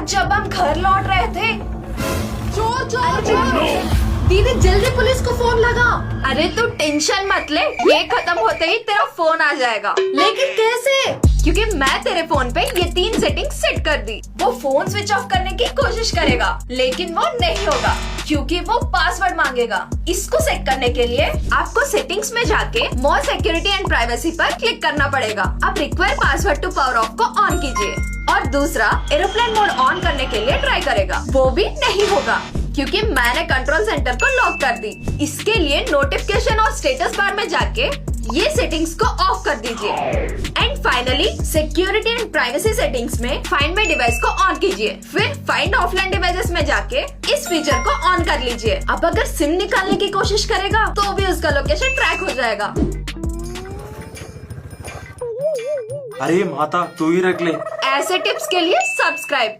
आज जब हम घर लौट रहे थे, चोर चोर चोर! दीदी जल्दी पुलिस को फोन लगा। अरे तू टेंशन मत ले, ये खत्म होते ही तेरा फोन आ जाएगा। लेकिन कैसे? क्योंकि मैं तेरे फोन पे ये 3 सेटिंग सेट कर दी। वो फोन स्विच ऑफ करने की कोशिश करेगा, लेकिन वो नहीं होगा क्योंकि वो पासवर्ड मांगेगा। इसको सेट करने के लिए आपको सेटिंग्स में जाके मोर सिक्योरिटी एंड प्राइवेसी पर क्लिक करना पड़ेगा। अब require password to power off को ऑन कीजिए और दूसरा एरोप्लेन मोड ऑन करने के लिए ट्राई करेगा, वो भी नहीं होगा क्योंकि मैंने कंट्रोल सेंटर को लॉक कर दी। इसके लिए नोटिफिकेशन और स्टेटस बार में जाके ये सेटिंग्स को ऑफ कर दीजिए। And finally security and privacy settings में फाइंड माय डिवाइस को ऑन कीजिए, फिर फाइंड ऑफलाइन डिवाइसेस में जाके इस फीचर को ऑन कर लीजिए। अब अगर सिम निकालने की कोशिश करेगा तो भी उसका लोकेशन ट्रैक हो जाएगा। अरे माता तू ही रख ले। ऐसे टिप्स के लिए सब्सक्राइब।